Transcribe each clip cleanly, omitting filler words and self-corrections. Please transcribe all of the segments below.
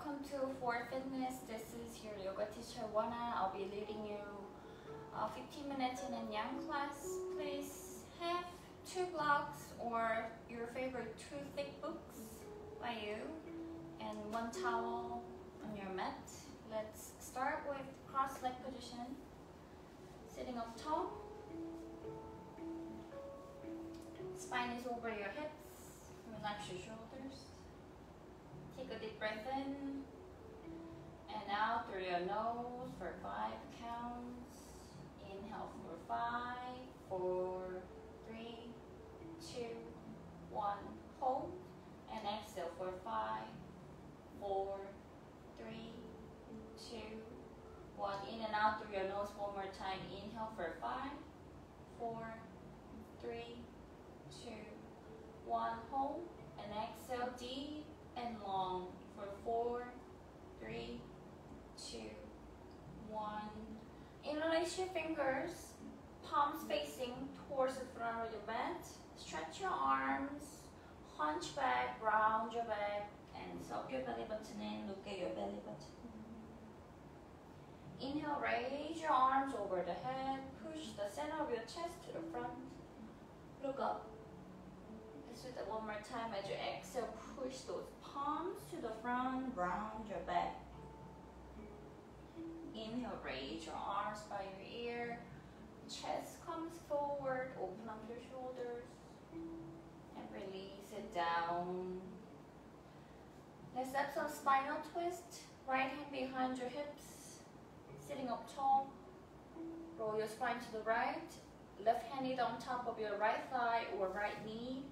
welcome to For Fitness. This is your yoga teacher Wonah. I'll be leading you 15 minutes in a young class. Please have 2 blocks or your favorite 2 thick books by you and 1 towel on your mat. Let's start with cross leg position. Sitting up tall. Spine is over your hips. Relax your shoulders. Take a deep breath in and out through your nose for 5 counts. Inhale for 5, 4, 3, 2, 1. Hold and exhale for 5, 4, 3, 2, 1. In and out through your nose one more time. Inhale for 5, 4, 3, 2, 1. Hold and exhale deep and long for 4, 3, 2, 1. Interlace your fingers, palms facing towards the front of your mat. Stretch your arms, hunch back, round your back, and suck your belly button in. Look at your belly button. Inhale, raise your arms over the head. Push the center of your chest to the front. Look up. Let's do that one more time. As you exhale, push those palms to the front, round your back. Inhale, raise your arms by your ear. Chest comes forward, open up your shoulders, and release it down. Let's have some spinal twist. Right hand behind your hips, sitting up tall. Roll your spine to the right. Left hand is on top of your right thigh or right knee.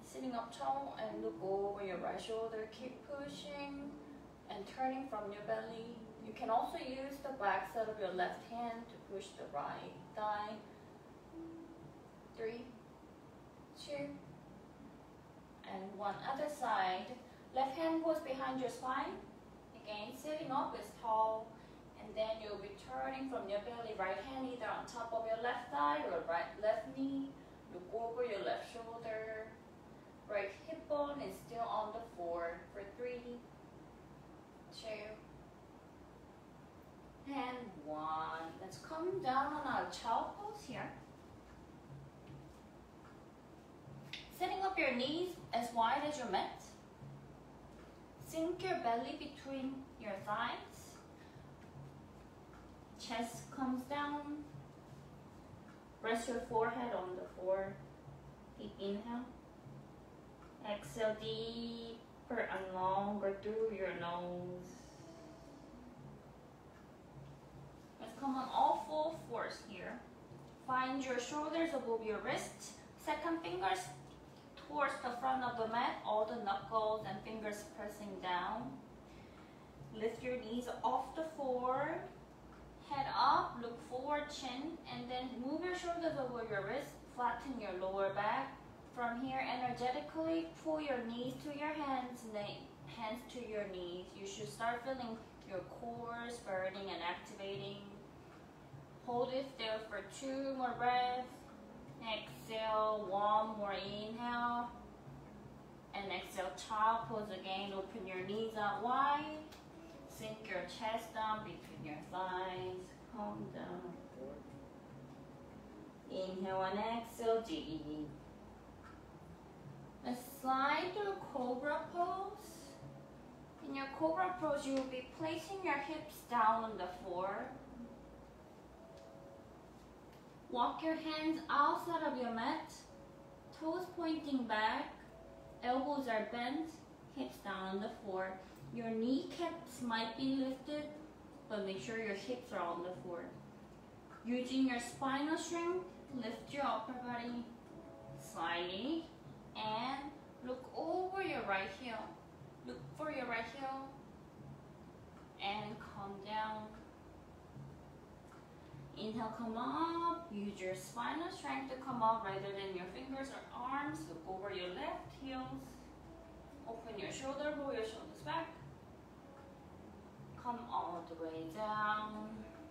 Sitting up tall and look over your right shoulder. Keep pushing and turning from your belly. You can also use the back side of your left hand to push the right thigh. 3, 2, and 1. Other side. Left hand goes behind your spine. Again, sitting up is tall. And then you'll be turning from your belly. Right hand either on top of your left thigh or left knee. Look over your left shoulder. Right hip bone is still on the floor for 3, 2, and 1. Let's come down on our child pose here. Setting up your knees as wide as your mat. Sink your belly between your thighs. Chest comes down. Rest your forehead on the floor. Deep inhale. Exhale deeper and longer through your nose. Let's come on all 4 fours here. Find your shoulders above your wrists. Second fingers towards the front of the mat. All the knuckles and fingers pressing down. Lift your knees off the floor. Head up, look forward, chin, and then move your shoulders over your wrist. Flatten your lower back. From here, energetically pull your knees to your hands, hands to your knees. You should start feeling your cores burning and activating. Hold it there for 2 more breaths. Exhale, 1 more inhale. And exhale, child pose again. Open your knees out wide. Sink your chest down between your thighs. Calm down. Inhale and exhale deep. Let's slide to a cobra pose. In your cobra pose, you will be placing your hips down on the floor. Walk your hands outside of your mat. Toes pointing back. Elbows are bent. Hips down on the floor. Your kneecaps might be lifted, but make sure your hips are on the floor. Using your spinal strength, lift your upper body slightly. And look over your right heel. Look for your right heel. And come down. Inhale, come up. Use your spinal strength to come up rather than your fingers or arms. Look over your left heels. Open your shoulder, roll your shoulders back. Come all the way down.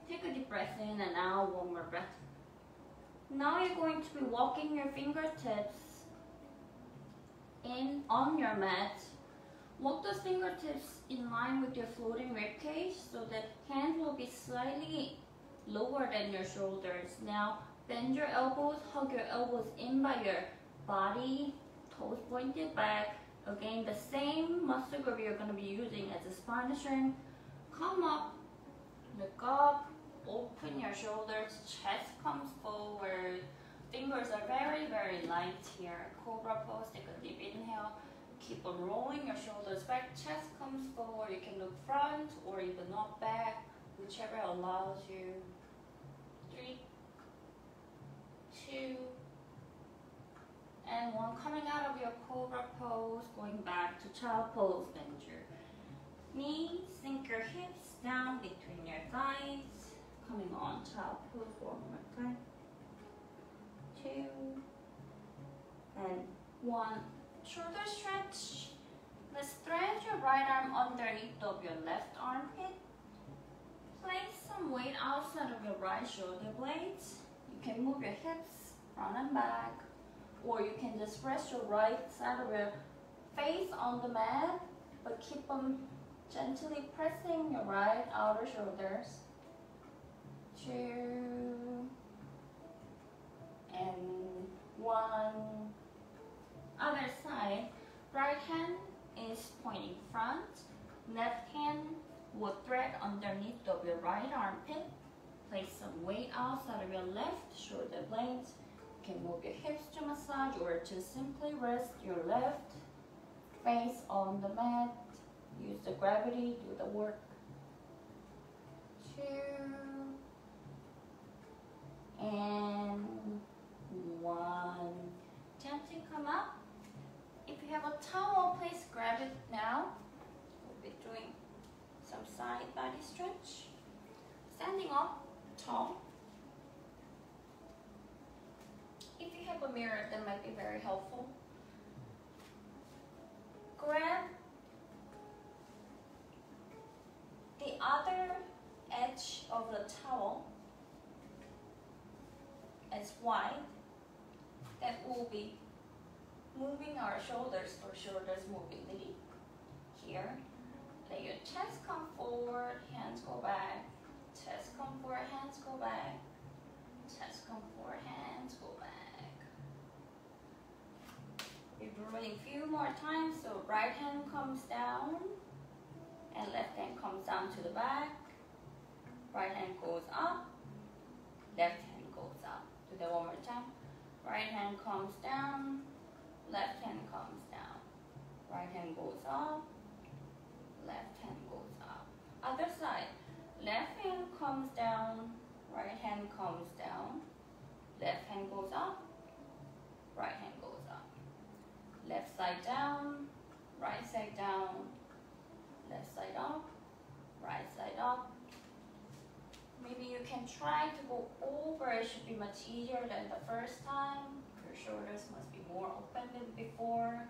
Take a deep breath in and out. 1 more breath. Now you're going to be walking your fingertips in on your mat. Walk those fingertips in line with your floating rib cage so that hands will be slightly lower than your shoulders. Now bend your elbows, hug your elbows in by your body, toes pointed back. Again, the same muscle group you're going to be using as the spine strength. Come up, look up, open your shoulders, chest comes forward. Fingers are very, very light here. Cobra pose, take a deep inhale. Keep on rolling your shoulders back, chest comes forward. You can look front or even not back, whichever allows you. 3, 2, and 1. Coming out of your cobra pose, going back to child pose. Bend your knees, sink your hips down between your thighs. Coming on child pose one more time. 2 and 1. Shoulder stretch. Let's stretch your right arm underneath of your left armpit. Place some weight outside of your right shoulder blades. You can move your hips front and back, or you can just rest your right side of your face on the mat, but keep on gently pressing your right outer shoulders. 2 and 1. Other side. Right hand is pointing front. Left hand will thread underneath of your right armpit. Place some weight outside of your left shoulder blades. You can move your hips to massage or just simply rest your left face on the mat. Use the gravity, do the work. 2 and 1. Gently come up. If you have a towel, please grab it now. We'll be doing some side body stretch. Standing up tall. If you have a mirror, that might be very helpful. Grab the other edge of the towel as wide. That will be moving our shoulders for shoulders mobility. Here, let your chest come forward, hands go back. Chest come forward, hands go back. Chest come forward, hands go back. We're doing a few more times. So right hand comes down and left hand comes down to the back. Right hand goes up, left hand goes up. Do that one more time. Right hand comes down, left hand comes down. Right hand goes up, left hand goes up. Other side. Left hand comes down, right hand comes down. Left hand goes up, right hand goes up. Left side down, right side down. Left side up, right side up. Maybe you can try to go over. It should be much easier than the first time. Your shoulders must be more open than before.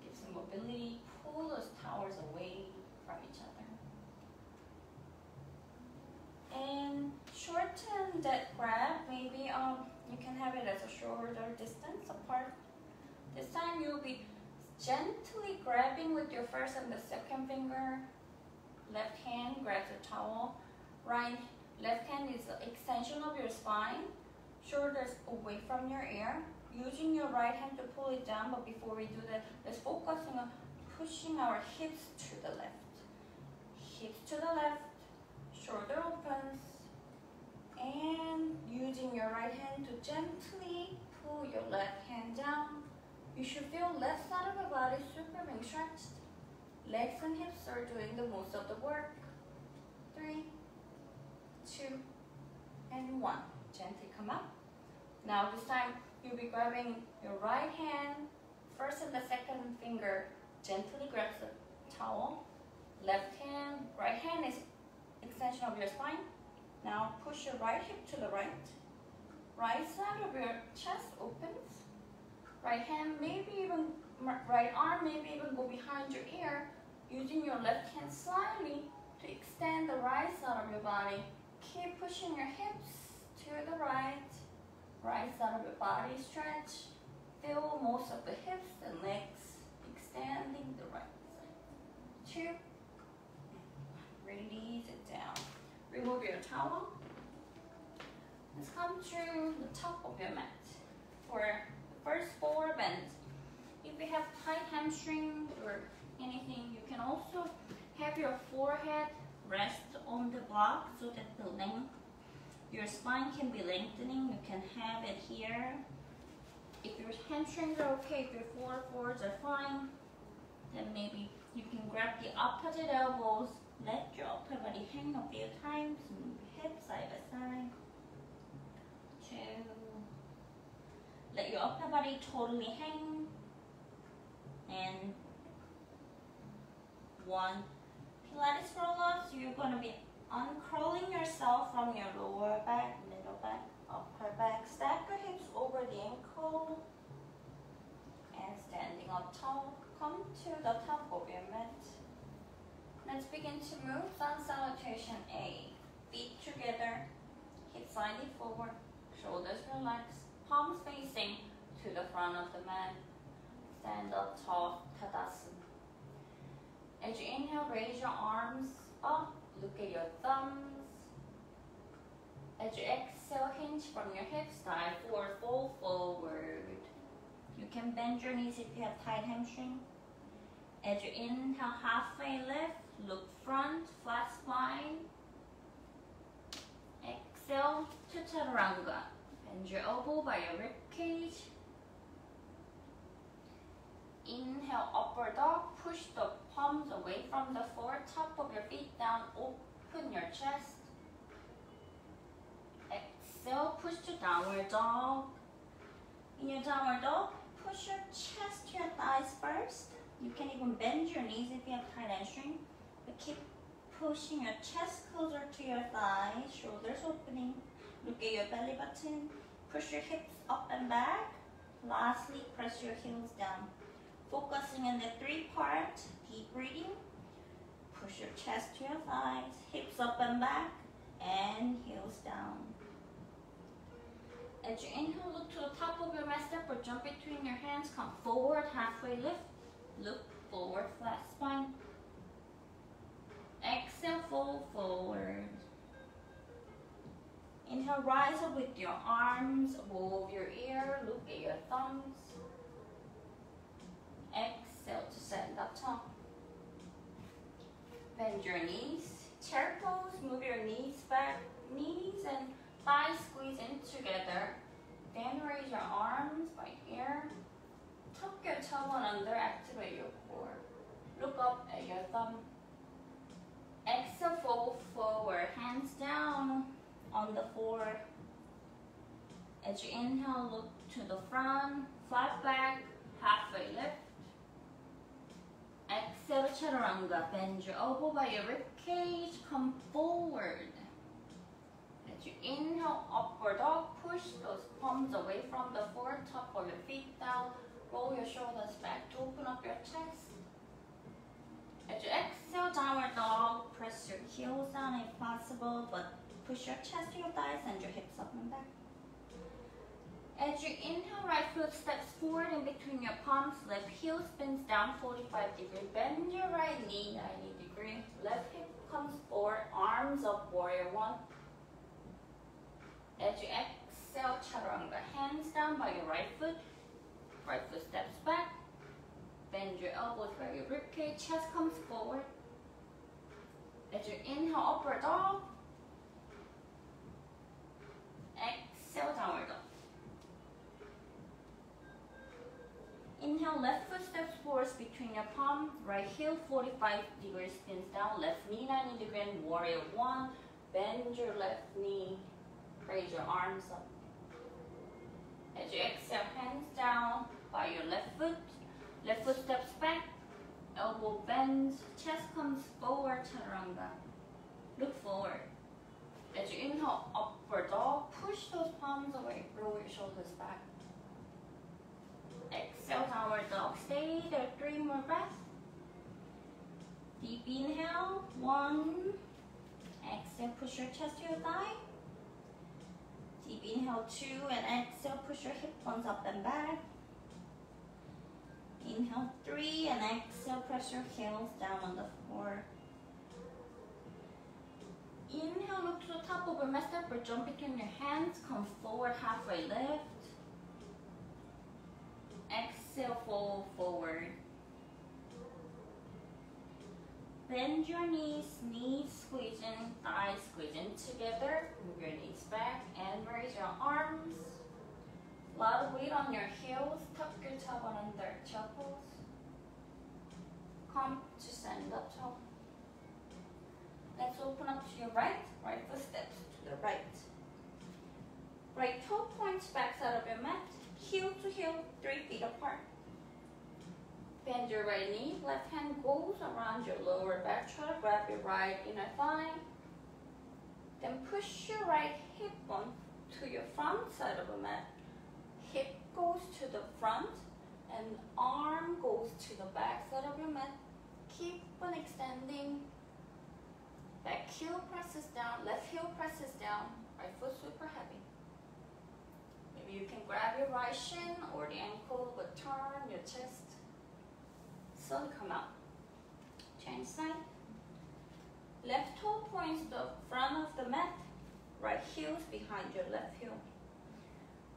Give some mobility. Pull those towers away from each other. And shorten that grab. Maybe you can have it as a shoulder distance apart. This time you'll be gently grabbing with your first and the second finger. Left hand grabs the towel. Left hand is the extension of your spine. Shoulders away from your ear. Using your right hand to pull it down, but before we do that, let's focus on pushing our hips to the left. Hips to the left, shoulder opens, and using your right hand to gently pull your left hand down. You should feel left side of the body super being stretched. Legs and hips are doing the most of the work. 3, 2, and 1. Gently come up. Now this time you'll be grabbing your right hand, first and the second finger gently grabs the towel. Right hand is extension of your spine. Now push your right hip to the right. Right side of your chest opens. Right arm maybe even go behind your ear. Using your left hand slightly to extend the right side of your body. Keep pushing your hips to the right. Right side of your body stretch. Feel most of the hips and legs extending the right side. towel. Let's come to the top of your mat. For the first 4 bends, if you have tight hamstring or anything, you can also have your forehead rest on the block so that your spine can be lengthening. You can have it here. If your hamstrings are okay, if your forwards are fine, then maybe you can grab the opposite elbows, let your upper body hang a few times, move hips side by side. 2. Let your upper body totally hang. And 1. Pilates roll-ups, you're going to be uncurling yourself from your lower back, middle back, upper back. Stack your hips over the ankle. And standing up tall, come to the top of your mat. Let's begin to move. Sun salutation A. Feet together, hips slightly forward, shoulders relaxed, palms facing to the front of the mat. Stand up tall, Tadasana. As you inhale, raise your arms up, look at your thumbs. As you exhale, hinge from your hips, dive forward, fold forward. You can bend your knees if you have tight hamstring. As you inhale, halfway lift, look front, flat spine. Exhale to Chaturanga. Bend your elbow by your rib cage. Inhale, upward dog. Push the palms away from the floor. Top of your feet down. Open your chest. Exhale, push to downward dog. In your downward dog, push your chest to your thighs first. You can even bend your knees if you have tight hamstring. But keep pushing your chest closer to your thighs. Shoulders opening. Look at your belly button. Push your hips up and back. Lastly, press your heels down. Focusing on the 3-part, deep breathing. Push your chest to your thighs, hips up and back, and heels down. As you inhale, look to the top of your mat step or jump between your hands. Come forward, halfway lift. Look forward, flat spine. Exhale, fold forward. Inhale, rise up with your arms above your ear. Look at your thumbs. Exhale to stand up tall. Bend your knees. Chair pose. Move your knees back. Knees and thighs squeeze in together. Then raise your arms by here. Tuck your tailbone under. Activate your core. Look up at your thumb. Exhale, fold forward. Hands down on the floor. As you inhale, look to the front. Flat back. Halfway lift. Exhale, Chaturanga. Bend your elbow by your rib cage. Come forward. As you inhale, upward dog. Push those palms away from the floor. Top of your feet down. Roll your shoulders back to open up your chest. As you exhale, downward dog. Press your heels down if possible, but push your chest to your thighs and your hips up and back. As you inhale, right foot steps forward in between your palms. Left heel spins down 45 degrees. Bend your right knee 90 degrees. Left hip comes forward. Arms up, warrior 1. As you exhale, Chaturanga. Hands down by your right foot. Right foot steps back. Bend your elbows by your ribcage. Chest comes forward. As you inhale, upward dog. Exhale, downward dog. Inhale, left foot steps forward between your palms. Right heel 45 degrees spins down. Left knee 90 degrees. Warrior 1. Bend your left knee. Raise your arms up. As you exhale, hands down by your left foot. Left foot steps back. Elbow bends. Chest comes forward, Chaturanga. Look forward. As you inhale, upward dog. Push those palms away. Roll your shoulders back. Exhale, downward dog. Stay there 3 more breaths. Deep inhale. 1. Exhale, push your chest to your thigh. Deep inhale. 2. And exhale, push your hip bones up and back. Inhale 3. And exhale, press your heels down on the floor. Inhale, look to the top of your mat, step or jump between your hands, come forward, halfway lift. Exhale, fold forward. Bend your knees squeezing, thighs squeezing together. Move your knees back and raise your arms. A lot of weight on your heels, tuck your tailbone under chuckles. Come to stand up tall. Let's open up to your right foot steps to the right. Right toe points back side of your mat, heel to heel, 3 feet apart. Bend your right knee, left hand goes around your lower back, try to grab your right inner thigh. Then push your right hip bone to your front side of the mat. Hip goes to the front and arm goes to the back side of your mat. Keep on extending. Back heel presses down, left heel presses down, right foot super heavy. Maybe you can grab your right shin or the ankle, but turn your chest. Slowly come out. Change side. Left toe points the front of the mat. Right heel is behind your left heel.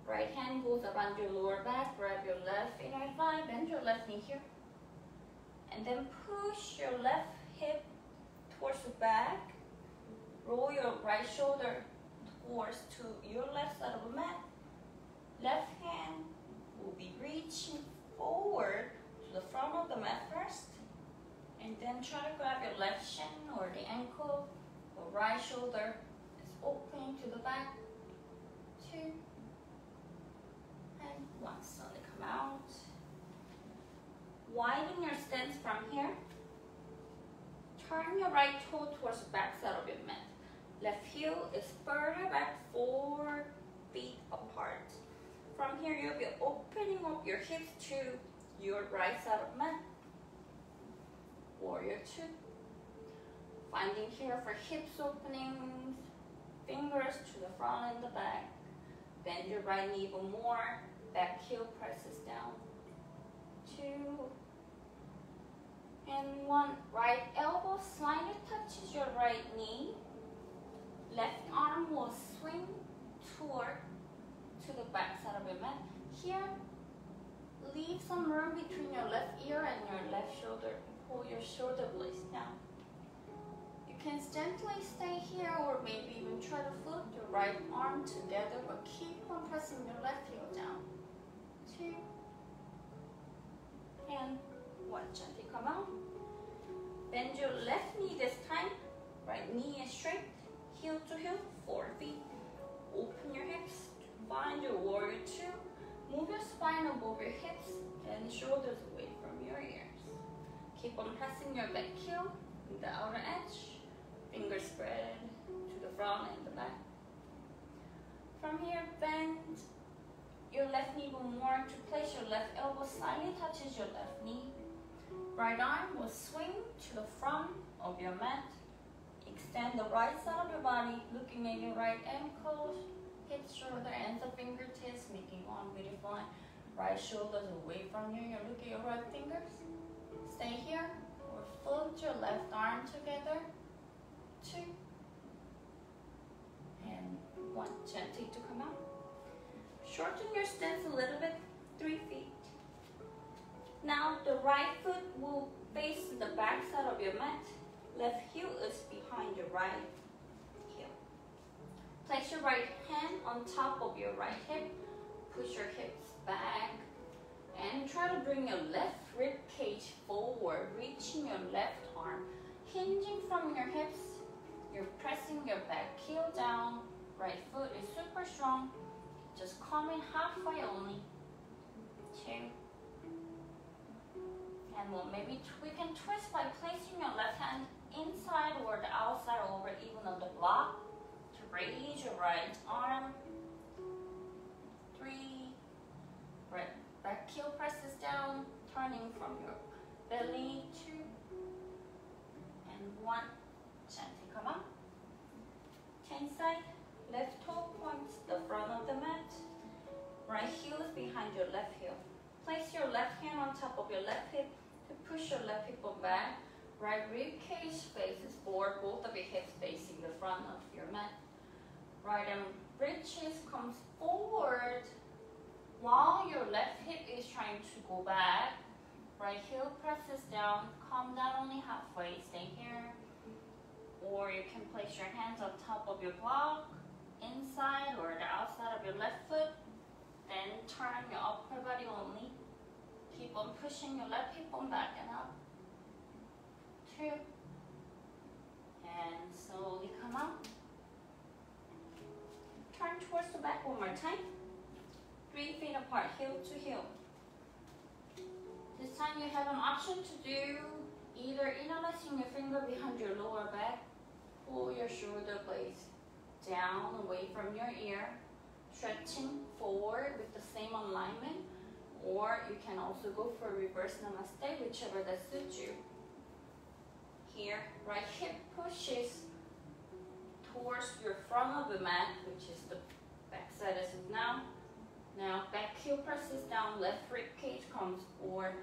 Right hand goes around your lower back. Grab your left inner thigh. Bend your left knee here. And then push your left hip towards the back. Roll your right shoulder towards to your left side of the mat. Left hand will be reaching forward to the front of the mat first. And then try to grab your left shin or the ankle. The right shoulder is opening to the back. 2 and 1. Slowly come out. Widen your stance from here. Turn your right toe towards the back side of your mat. Left heel is further back, 4 feet apart. From here, you'll be opening up your hips to your right side of mat. Warrior 2. Finding here for hips openings, fingers to the front and the back. Bend your right knee even more. Back heel presses down. 2 and 1. Right elbow slightly touches your right knee. Left arm will swing toward to the back side of your mat. Here, leave some room between your left ear and your left shoulder. Pull your shoulder blades down. You can gently stay here or maybe even try to flip your right arm together, but keep on pressing your left heel down. 2 and 1. Gently come out. Bend your left knee this time. Right knee is straight. Heel to heel, 4 feet. Open your hips. Find your warrior 2. Move your spine above your hips and shoulders away from your ears. Keep on pressing your back heel in the outer edge. Fingers spread to the front and the back. From here, bend your left knee will more to place your left elbow slightly touches your left knee. Right arm will swing to the front of your mat. Extend the right side of your body, looking at your right ankles, hips, shoulder, ends of fingertips, making one beautiful line. Right shoulders away from you. You look at your right fingers. Stay here or fold your left arm together. 2 and 1. Gently to come out. Shorten your stance a little bit, 3 feet. Now the right foot will face the back side of your mat. Left heel is behind your right heel. Place your right hand on top of your right hip. Push your hips back and try to bring your left rib cage forward, reaching your left arm. Hinging from your hips, you're pressing your back heel down. Right foot is super strong. Just come in halfway only. 2 and 1. Maybe we can twist by placing your left hand inside or the outside over even on the block to raise your right arm. 3. Right back heel presses down, turning from your belly. 2 and 1. Gently come up. Change side. Left toe points the front of the mat. Right heel is behind your left heel. Place your left hand on top of your left hip to push your left hip back. Right rib cage faces forward, both of your hips facing the front of your mat. Right rib chest comes forward while your left hip is trying to go back. Right heel presses down, come down only halfway, stay here. Or you can place your hands on top of your block, inside or the outside of your left foot. Then turn your upper body only. Keep on pushing your left hip on back and up. 2. And slowly come out. Turn towards the back one more time. 3 feet apart, heel to heel. This time you have an option to do either interlacing your finger behind your lower back, pull your shoulder blades down away from your ear, stretching forward with the same alignment, or you can also go for reverse namaste, whichever that suits you. Here, right hip pushes towards your front of the mat, which is the back side as of now. Now, back heel presses down, left rib cage comes forward,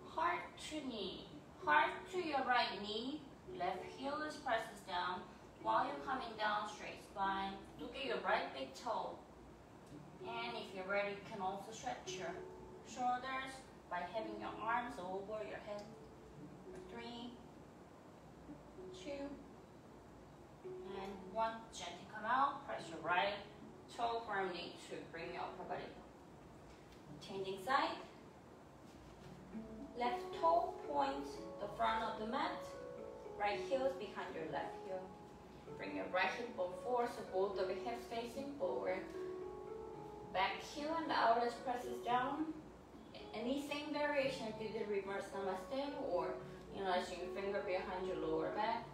heart to knee, heart to your right knee, left heel is presses down, while you're coming down, straight spine, look at your right big toe. And if you're ready, you can also stretch your shoulders by having your arms over your head. 3, 2, and 1. Gently come out, press your right toe firmly to bring your upper body. Changing side. Left toe points the front of the mat. Right heel is behind your left heel. Bring your right hip bone forward, so both of your hips facing forward. Back heel and the outer presses down. Any same variation if you did reverse namaste, or placing your finger behind your lower back.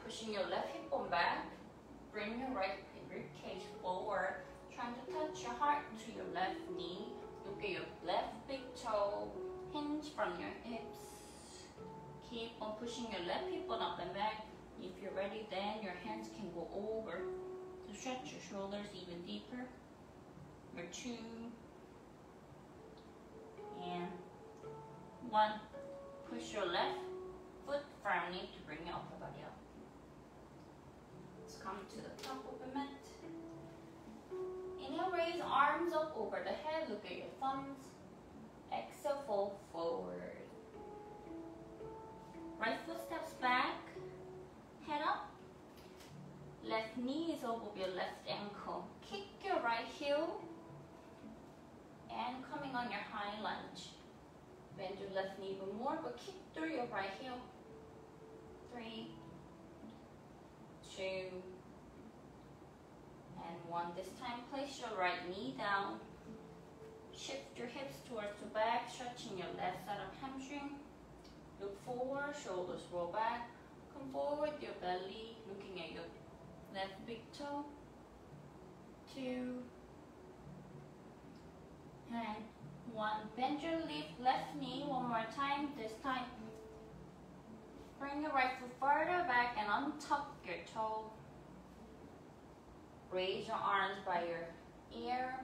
Pushing your left hip bone back. Bring your right rib cage forward. Trying to touch your heart to your left knee. Look at your left big toe. Hinge from your hips. Keep on pushing your left hip bone up and back. If you're ready, then your hands can go over to stretch your shoulders even deeper. 2, and 1. Push your left foot firmly to bring your upper body up. Let's come to the top of the mat. Inhale, raise arms up over the head. Look at your thumbs. Exhale, fold forward. Right foot steps back. Head up. Left knee is over your left ankle. Kick your right heel. And coming on your high lunge. Bend your left knee even more, but kick through your right heel. 3, 2, and 1. This time, place your right knee down. Shift your hips towards the back, stretching your left side of hamstring. Look forward, shoulders roll back. Come forward with your belly, looking at your left big toe. 2, and 1. Bend your left knee one more time. This time, bring your right foot further back and untuck your toe. Raise your arms by your ear.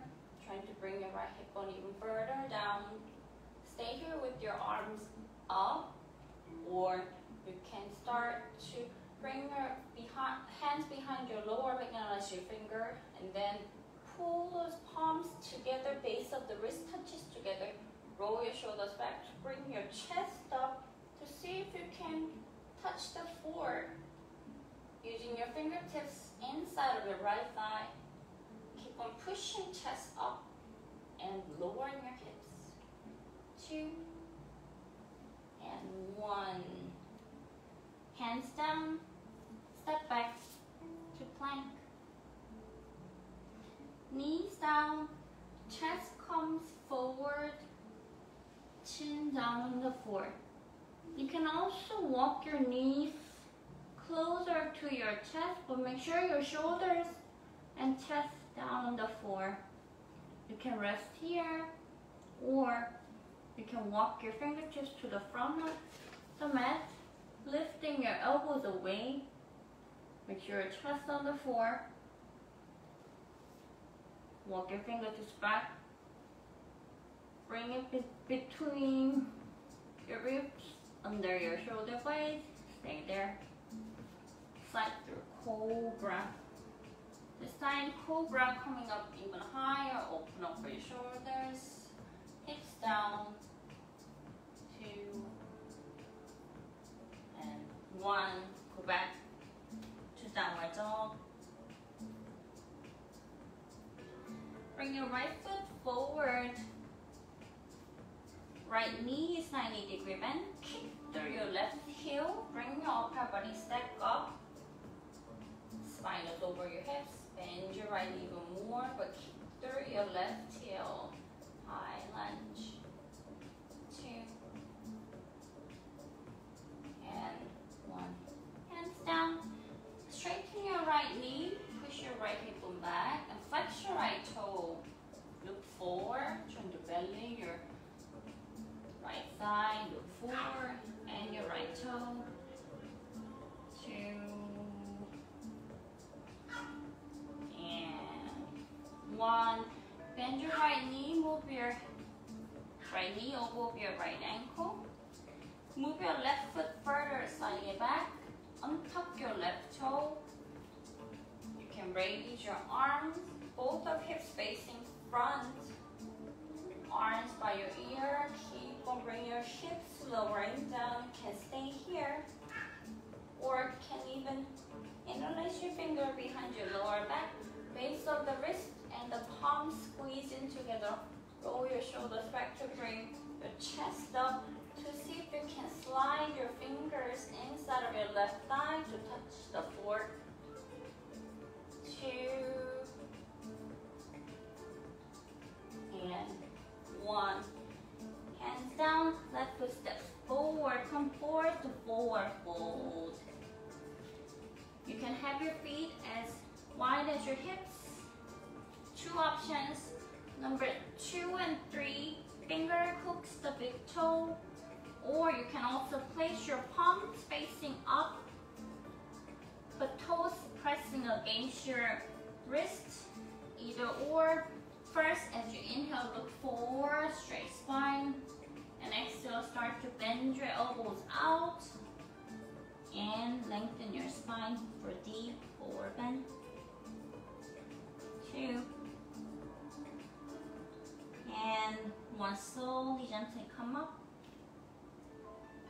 Trying to bring your right hip bone even further down. Stay here with your arms up, or you can start to bring your hands behind your lower back and rest your finger, and then pull those palms together, base of the wrist touches together. Roll your shoulders back to bring your chest up to see if you can touch the floor. Using your fingertips inside of your right thigh. Keep on pushing chest up and lowering your hips. 2, and 1. Hands down, step back to plank. Knees down, chest comes forward, chin down on the floor. You can also walk your knees closer to your chest, but make sure your shoulders and chest down on the floor. You can rest here, or you can walk your fingertips to the front of the mat, lifting your elbows away. Make sure your chest on the floor. Walk your fingertips back. Bring it between your ribs, under your shoulder blades. Stay there. Slide through cobra. This time cobra, coming up even higher. Open up your shoulders. Hips down. 2 and 1. Go back to downward dog. Bring your right foot forward. Right knee is 90-degree bend. Kick through your left heel. Bring your upper body stack up. Spine is over your hips. Bend your right knee even more, but kick through your left heel. High lunge. 2 and 1. Hands down. Straighten your right knee. Push your right hip on back and flex your right toe. Look forward. Turn the belly. Your right thigh. Look forward and your right toe. 2 and 1. Bend your right knee. Move your right knee over your right ankle. Move your left foot further, sliding it back. Untuck your left toe. You can raise your arms, both of hips facing front. Arms by your ear. Keep on bringing your hips lowering down. You can stay here, or can even interlace your finger behind your lower back. Base of the wrist and the palms squeeze in together. Roll your shoulders back to bring your chest up. To see if you can slide your fingers inside of your left thigh to touch the floor. 2 and 1. Hands down, left foot steps forward. Come forward to forward fold. You can have your feet as wide as your hips. 2 options. Number 2 and 3, finger hooks the big toe. Or you can also place your palms facing up, but toes pressing against your wrist. Either or. First, as you inhale, look forward, straight spine. And exhale, start to bend your elbows out. And lengthen your spine for deep forward bend. 2 and 1. Slowly, gently come up.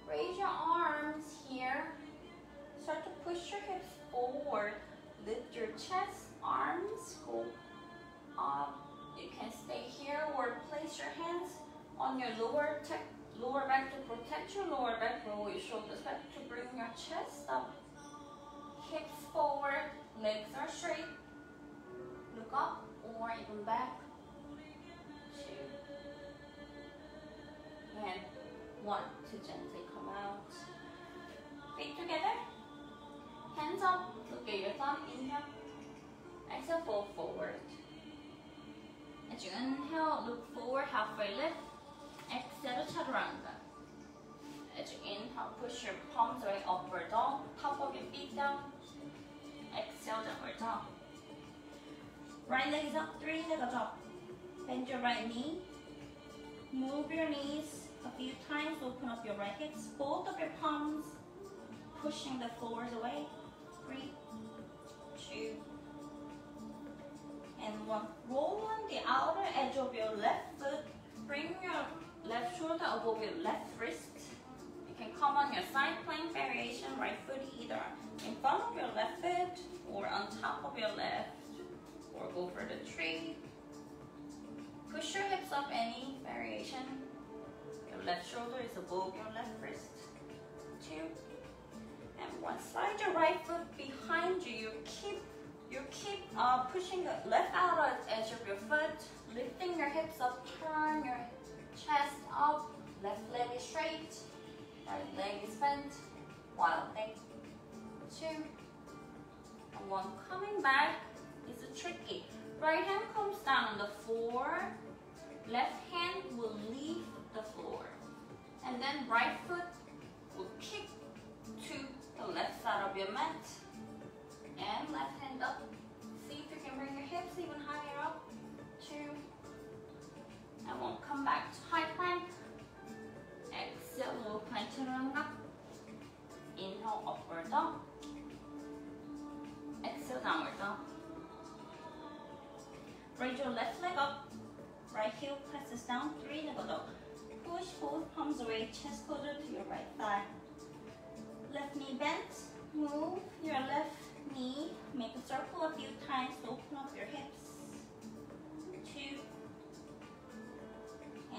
Raise your arms here. Start to push your hips forward. Lift your chest, arms go up. You can stay here or place your hands on your lower back to protect your lower back. Roll your shoulders back to bring your chest up. Hips forward, legs are straight. Look up or even back. 2 and 1. To gently come out. Feet together. Hands up. Look at your thumb. Inhale. Exhale, fold forward. As you inhale, look forward, halfway lift. Exhale, chaturanga. As you inhale, push your palms away, upward dog. Top of your feet down. Exhale, downward dog. Right leg is up, 3 legs up. Bend your right knee. Move your knees a few times. Open up your right hips. Both of your palms pushing the floors away. 3, 2, and 1. Roll on the outer edge of your left foot. Bring your left shoulder above your left wrist. You can come on your side plank variation. Right foot either in front of your left foot or on top of your left. Or go for the tree. Push your hips up, any variation. Your left shoulder is above your left wrist. 2 and 1. Slide your right foot behind you. You keep pushing the left outer edge of your foot, lifting your hips up. Turn your chest up. Left leg is straight. Right leg is bent. Wild thing. 2 and 1. Coming back is tricky. Right hand comes down on the floor. Left hand will leave the floor. And then right foot will kick to the left side of your mat. And left hand up. See if you can bring your hips even higher up. 2 and 1. Come back to high plank. Exhale, low plank chaturanga. Inhale, dog. Exhale, downward dog. Raise your left leg up. Right heel presses down. 3 nego dog. Push both palms away. Chest closer to your right thigh. Left knee bent. Move your left knee. Make a circle a few times. Open up your hips. 2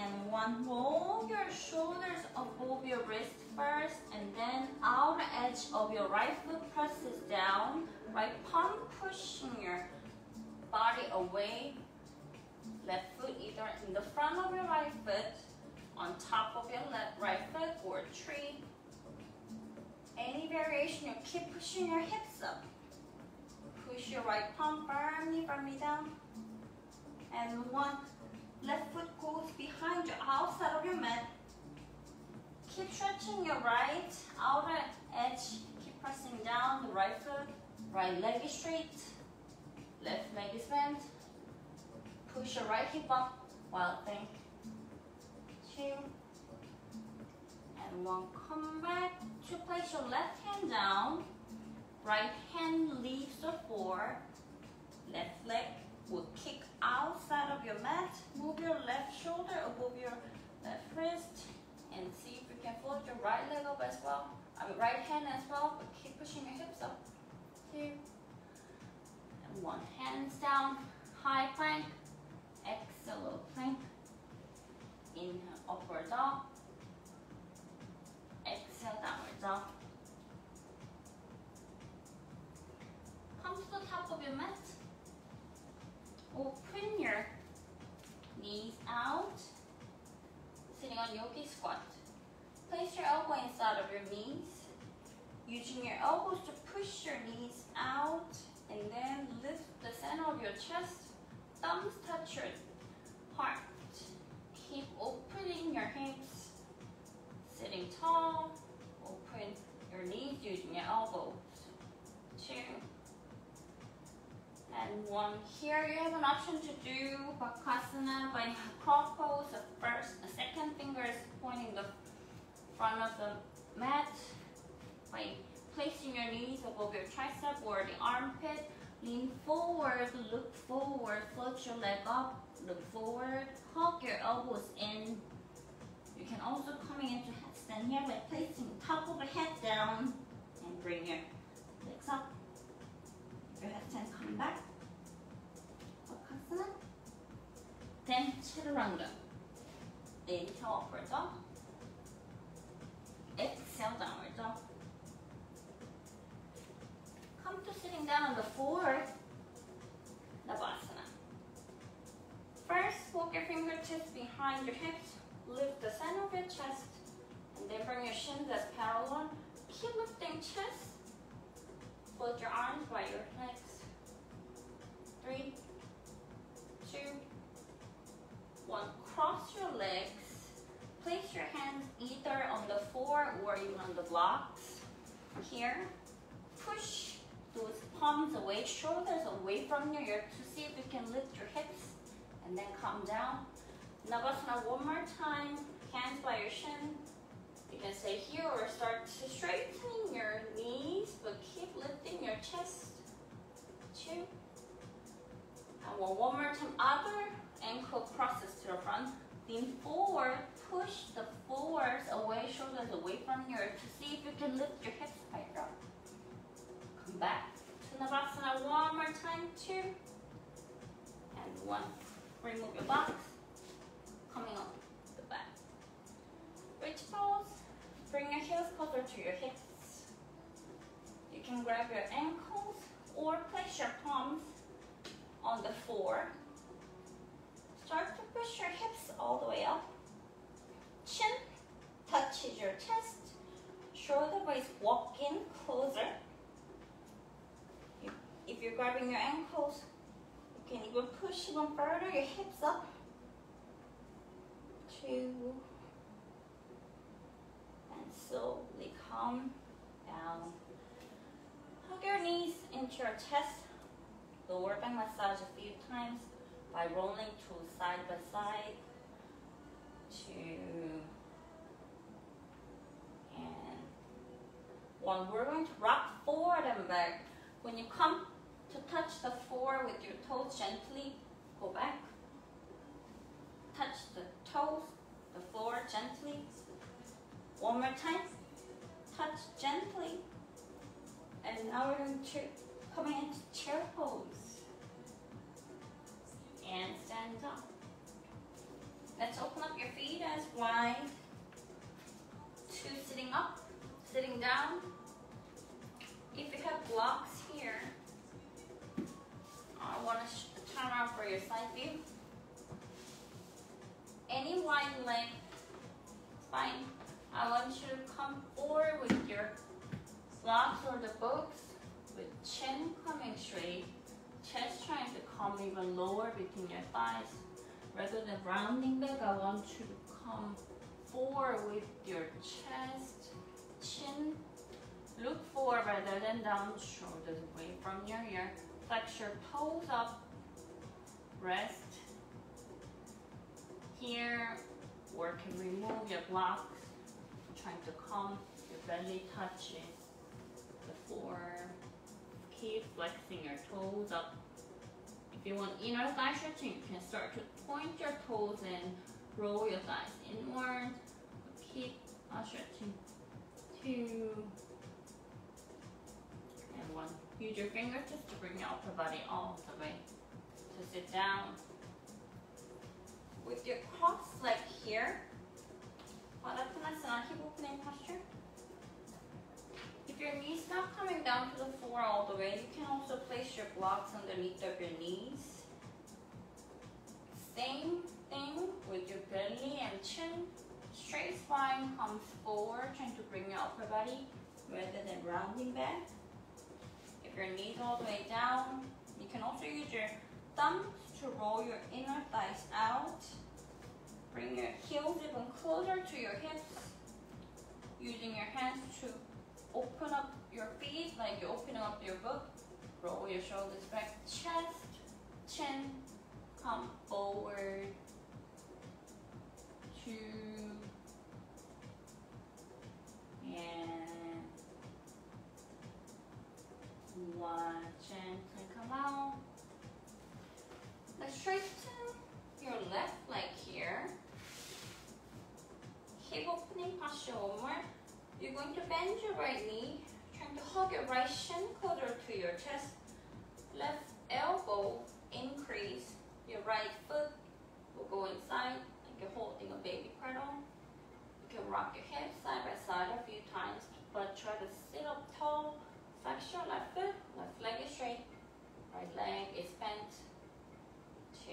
and 1. Roll your shoulders above your wrist first, and then outer edge of your right foot presses down. Right palm pushing your body away. Left foot either in the front of your right foot, on top of your right foot, or tree. Any variation, you keep pushing your hips up. Push your right palm firmly down. And 1. Left foot goes behind your outside of your mat. Keep stretching your right outer edge. Keep pressing down the right foot. Right leg is straight. Left leg is bent. Push your right hip up while think. 2 and 1. Come back to place your left hand down. Right hand leaves the floor. Left leg will kick outside of your mat. Move your left shoulder above your left wrist, and see if you can float your right leg up as well. Right hand as well, but keep pushing your hips up. 2 and 1. Hands down, high plank. Exhale, low plank. Inhale, upward dog. Exhale, downward dog. Come to the top of your mat. Open your knees out. Sitting on yogi squat. Place your elbow inside of your knees. Using your elbows to push your knees out, and then lift the center of your chest. Thumbs touch your heart. Keep opening your hips. Sitting tall. Open your knees using your elbows. 2 and 1. Here you have an option to do Bakasana by cross pose. The first, the second finger is pointing the front of the mat. By placing your knees above your tricep or the armpit. Lean forward, look forward, float your leg up, look forward, hug your elbows in. You can also come into headstand here by placing the top of the head down and bring your legs up. Your headstand coming back. Bakasana. Then chaturanga. Inhale, upward dog. Exhale, downward dog. Come to sitting down on the floor. Navasana. First, walk your fingertips behind your hips. Lift the center of your chest. And then bring your shins as parallel. Keep lifting chest. Float your arms by your legs. 3, 2, 1. Cross your legs. Place your hands either on the floor or even on the blocks. Here. Push those palms away, shoulders away from your ear to see if you can lift your hips, and then come down. Navasana one more time. Hands by your shin. You can stay here or start to straighten your knees, but keep lifting your chest. 2 and 1. One more time. Other ankle crosses to the front. Lean forward. Push the forwards away, shoulders away from your ear to see if you can lift your hips higher up. Come back to Navasana one more time. 2 and 1. Remove your box. Coming up the back. Bridge pose. Bring your heels closer to your hips. You can grab your ankles or place your palms on the floor. Start to push your hips all the way up. Chin touches your chest. Shoulder blades walk in closer. If you're grabbing your ankles, you can even push even further your hips up. 2 and slowly come down. Hug your knees into your chest. Lower back massage a few times by rolling to side by side. 2 and 1. We're going to rock forward and back. When you come to touch the floor with your toes gently, go back. Touch the toes, the floor gently. One more time. Touch gently. And now we're going to come into chair pose. And stand up. Let's open up your feet as wide. 2 sitting up, sitting down. If you have blocks here, I want to turn around for your side view. Any wide leg, fine. I want you to come forward with your blocks or the books with chin coming straight, chest trying to come even lower between your thighs. Rather than rounding back, I want you to come forward with your chest, chin. Look forward rather than down, shoulders away from your ear. Flex your toes up, rest. Here, work and remove your blocks, trying to come, your belly touching the floor. Keep flexing your toes up. If you want inner thigh stretching, you can start to point your toes in, roll your thighs inward. Keep stretching. 2 and 1. Use your fingertips to bring your upper body all the way to sit down. With your cross leg here, hip opening posture. If your knees not coming down to the floor all the way, you can also place your blocks underneath of your knees. Same thing with your belly and chin. Straight spine comes forward, trying to bring your upper body rather than rounding back. If your knees all the way down, you can also use your thumbs to roll your inner thighs out. Bring your heels even closer to your hips. Using your hands to open up your feet like you're opening up your book. Roll your shoulders back, chest, chin, come forward. 2 and 1. Gently come out. Let's straighten your left leg here. Hip opening posture one more. You're going to bend your right knee, trying to hug your right shin closer to your chest. Left elbow increase. Your right foot will go inside like you're holding a baby cradle. You can rock your hips side by side a few times, but try to sit up tall. Flex your left foot, left leg is straight, right leg is bent. 2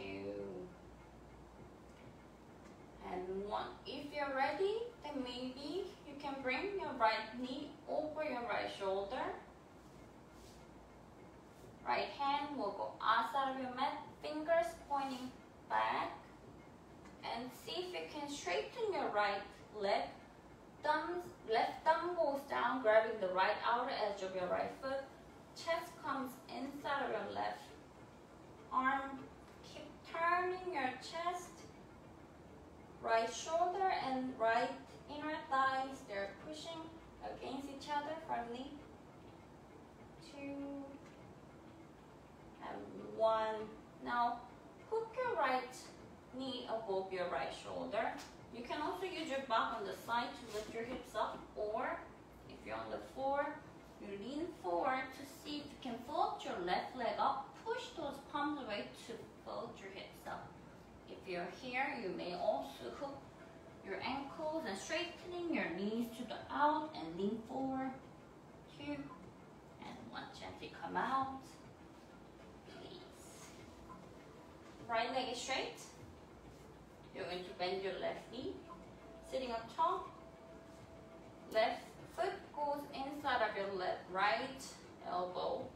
and 1. If you're ready, then maybe you can bring your right knee over your right shoulder. Right hand will go outside of your mat, fingers pointing back. And see if you can straighten your right leg. Left thumb goes down, grabbing the right outer edge of your right foot. Chest comes inside of your left arm. Keep turning your chest. Right shoulder and right inner thighs, they're pushing against each other firmly. 2 and 1. Now hook your right knee above your right shoulder. You can also use your back on the side to lift your hips up, or if you're on the floor, you lean forward to see if you can float your left leg up. Push those palms away to float your hips up. If you're here, you may also hook your ankles and straightening your knees to the out and lean forward. 2 and 1. Gently come out. Please. Right leg is straight. You're going to bend your left knee. Sitting up tall. Left foot goes inside of your right elbow.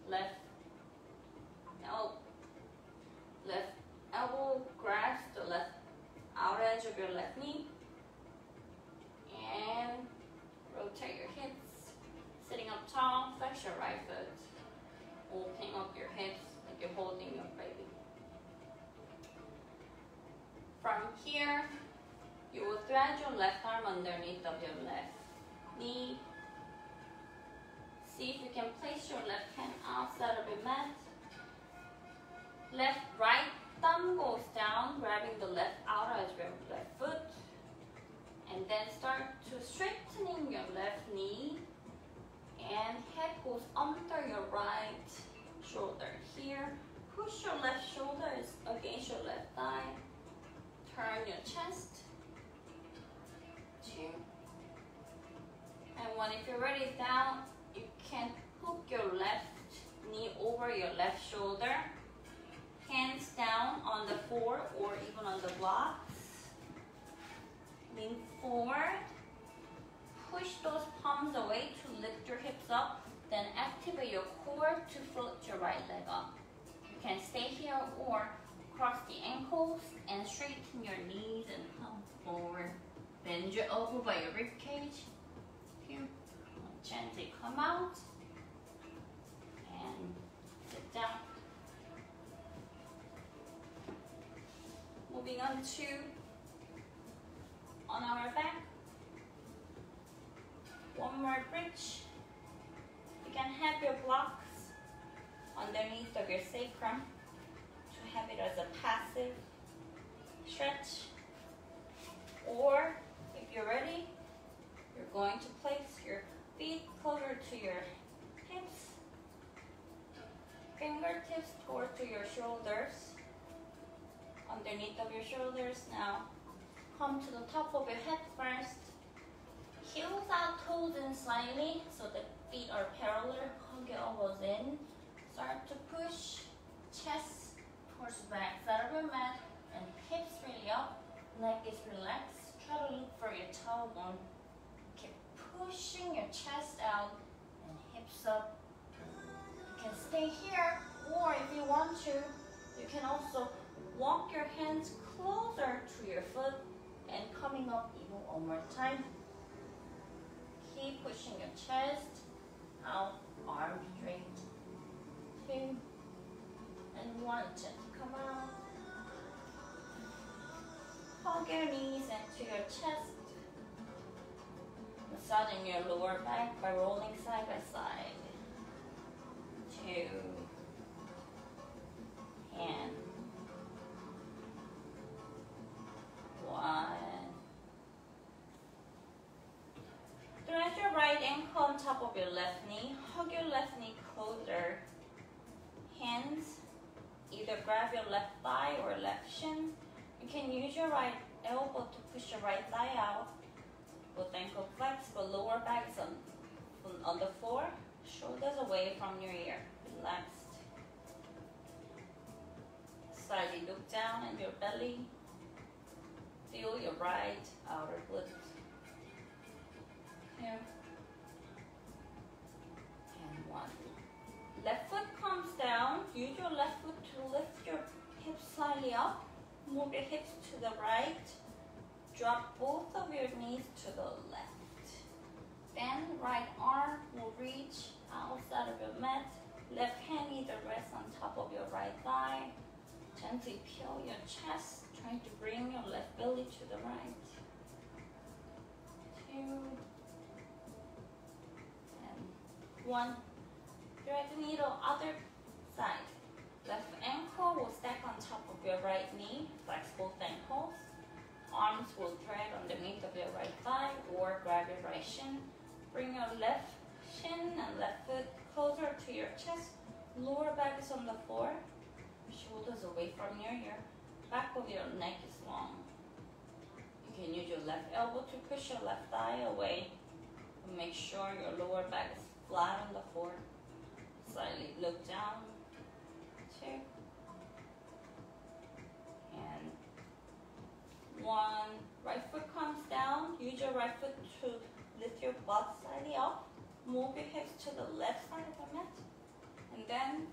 Left elbow grabs the left outer edge of your left knee. And rotate your hips. Sitting up tall, flex your right foot. Opening up your hips like you're holding your baby. From here, you will thread your left arm underneath of your left knee. push your left hand outside of your mat. Left, right thumb goes down, grabbing the left outer as your left foot. And then start to straightening your left knee. And head goes under your right shoulder here. Push your left shoulder against your left thigh. Turn your chest. 2. And if you're ready down, you can hook your left knee over your left shoulder. Hands down on the floor or even on the blocks. Lean forward. Push those palms away to lift your hips up. Then activate your core to float your right leg up. You can stay here or cross the ankles and straighten your knees and come forward. Bend your elbow by your rib cage. Here. Gently come out and sit down. Moving on to on our back. One more bridge. You can have your blocks underneath of your sacrum to have it as a passive stretch. Or if you're ready, you're going to place your feet closer to your hips, fingertips toward to your shoulders, underneath of your shoulders. Now come to the top of your head first. Heels out, toes in slightly so the feet are parallel. Hug your elbows in. Start to push chest towards the back side of your mat and hips really up. Neck is relaxed. Try to look for your tailbone. Keep pushing your chest out and hips up. You can stay here, or if you want to, you can also walk your hands closer to your foot and coming up even one more time. Keep pushing your chest out, arms straight. 2 and 1. Gently come out. Hug your knees into your chest. Massaging your lower back by rolling side by side. 2 and 1. Stretch your right ankle on top of your left knee. Hug your left knee closer. Hands either grab your left thigh or left shin. You can use your right elbow to push your right thigh out. Both ankle flex, but lower back is on the floor. Shoulders away from your ear. Relaxed. Slightly look down at your belly. Feel your right outer glute. Here. And 1. Left foot comes down. Use your left foot to lift your hips slightly up. Move your hips to the right. Drop both of your knees to the left. Then right arm will reach outside of your mat. Left hand either rests on top of your right thigh. Gently peel your chest, trying to bring your left belly to the right. 2 and 1. Drag the needle other side. Left ankle will stack on top of your right knee. Flex both ankles. Arms will drag underneath of your right thigh or grab your right shin. Bring your left shin and left foot closer to your chest. Lower back is on the floor. Shoulders away from your ear. Back of your neck is long. You can use your left elbow to push your left thigh away. And make sure your lower back is flat on the floor. Slightly look down. 2 and 1. Right foot comes down. Use your right foot to lift your butt slightly up. Move your hips to the left side of the mat. And then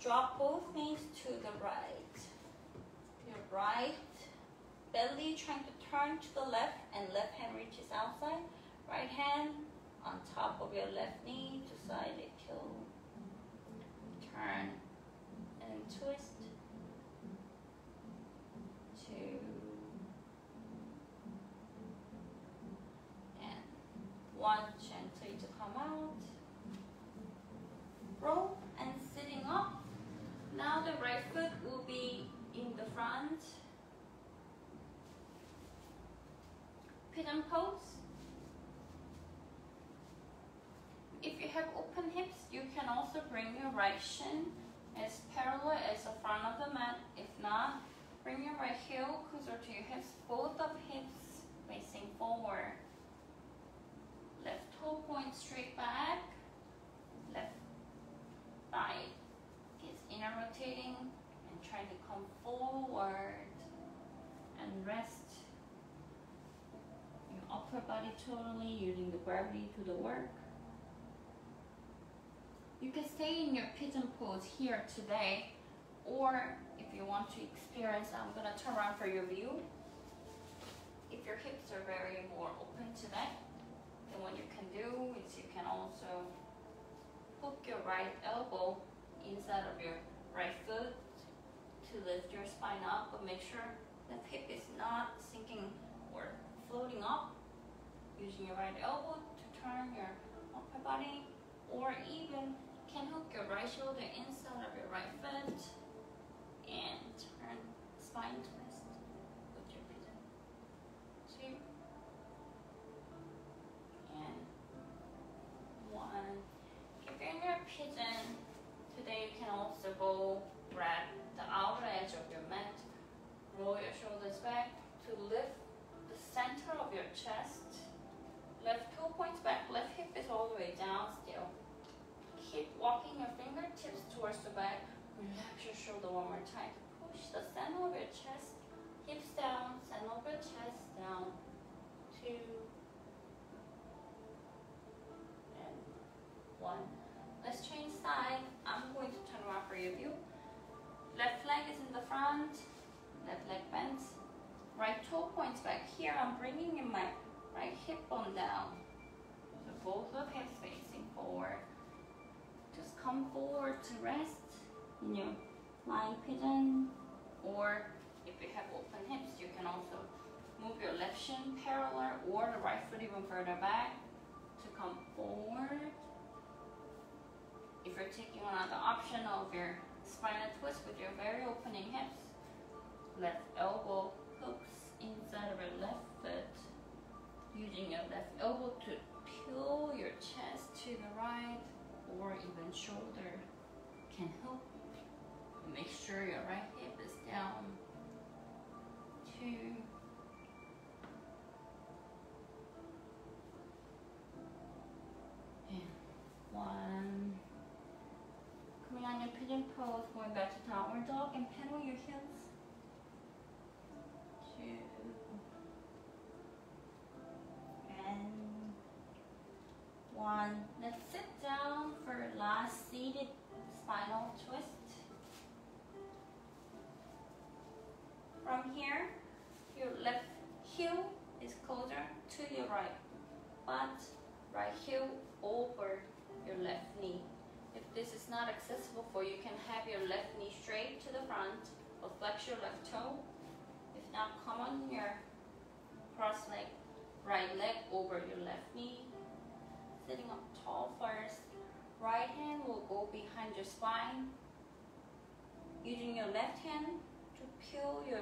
drop both knees to the right. Your right belly trying to turn to the left and left hand reaches outside. Right hand on top of your left knee to slightly tilt. Turn and twist. 2 and 1. Gently to come out. have open hips, you can also bring your right shin as parallel as the front of the mat. If not, bring your right heel closer to your hips, both of hips facing forward. Left toe point straight back, left thigh is inner rotating and trying to come forward and rest your upper body totally using the gravity to the work. You can stay in your pigeon pose here today, or if you want to experience, I'm gonna turn around for your view. If your hips are very more open today, then what you can do is you can also hook your right elbow inside of your right foot to lift your spine up, but make sure the hip is not sinking or floating up. Using your right elbow to turn your upper body, or even can hook your right shoulder inside of your right foot and turn spine twist with your pigeon. 2 and 1. If you're in your pigeon, today you can also go grab the outer edge of your mat, roll your shoulders back to lift the center of your chest. Left toe points back, left hip is all the way down still. Keep walking your fingertips towards the back. Relax your shoulder one more time. Push the center of your chest, hips down, center of your chest down. 2 and 1. Let's change side. I'm going to turn around for your view. Left leg is in the front, left leg bends. Right toe points back here. I'm bringing in my right hip bone down. So both of hips facing forward. Just come forward to rest in your lying pigeon, or if you have open hips, you can also move your left shin parallel or the right foot even further back to come forward. If you're taking another option of your spinal twist with your very opening hips, left elbow hooks inside of your left foot. Using your left elbow to pull your chest to the right, or even shoulder can help. Make sure your right hip is down. 2 and 1. Coming on your pigeon pose, going back to downward dog and pedal your heels. 2 and 1. Let's sit down for last seated spinal twist. From here, your left heel is closer to your right butt, right heel over your left knee. If this is not accessible for you, you can have your left knee straight to the front or flex your left toe. If not, come on your cross leg, right leg over your left knee. Sitting up tall first. Right hand will go behind your spine. Using your left hand to peel your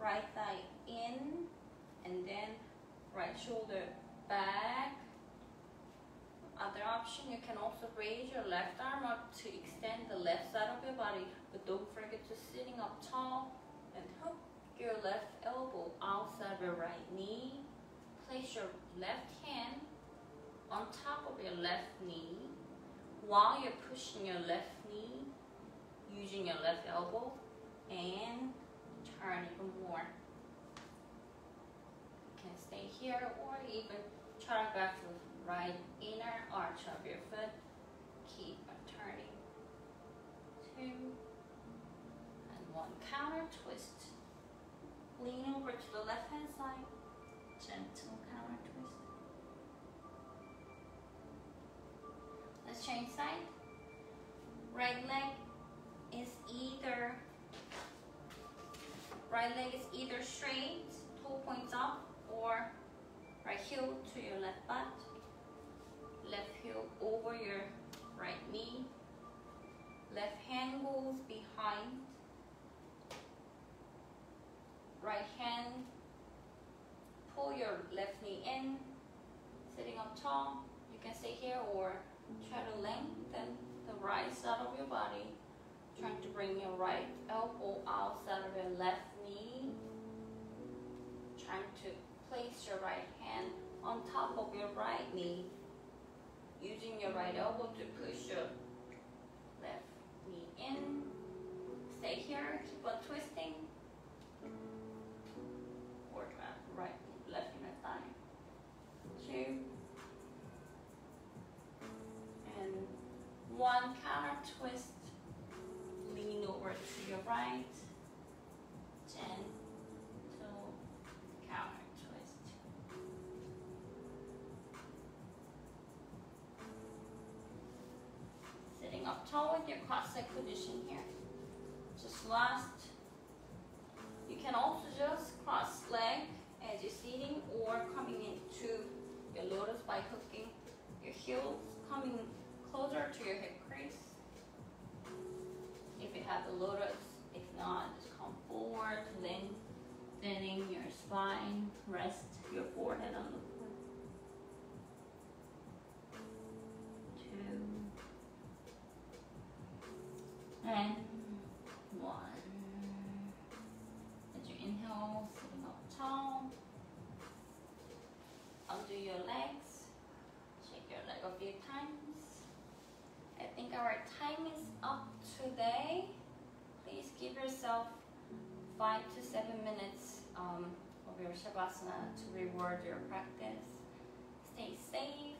right thigh in, and then right shoulder back. Other option, you can also raise your left arm up to extend the left side of your body, but don't forget to sitting up tall and hook your left elbow outside your right knee. Place your left hand on top of your left knee while you're pushing your left knee using your left elbow, and turn even more. You can stay here or even turn back to the right inner arch of your foot. Keep turning. 2 and 1. Counter twist. Lean over to the left hand side. Gentle counter twist. Let's change side. Right leg is either straight, toe points up, or right heel to your left butt. Left heel over your right knee. Left hand goes behind. Right hand, pull your left knee in. Sitting up tall, you can stay here or try to right side of your body. Trying to bring your right elbow outside of your left knee. Trying to place your right hand on top of your right knee. Using your right elbow to push your left knee in. Stay here, keep on twisting. Forward, right, left inner thigh. 2. And 1, counter twist. Lean over to your right. 10, 2, counter twist. Sitting up tall with your cross-leg position here. Just last. You can also just cross leg as you're sitting or coming into your lotus by hooking your heels, coming closer to your hip crease. If you have the lotus, if not, just come forward, lengthening your spine, rest your forehead on the floor. 2 and 1. As you inhale, sitting up tall. Undo your legs. Shake your leg a few times. I think our time is up today. Please give yourself 5 to 7 minutes of your Shavasana to reward your practice. Stay safe.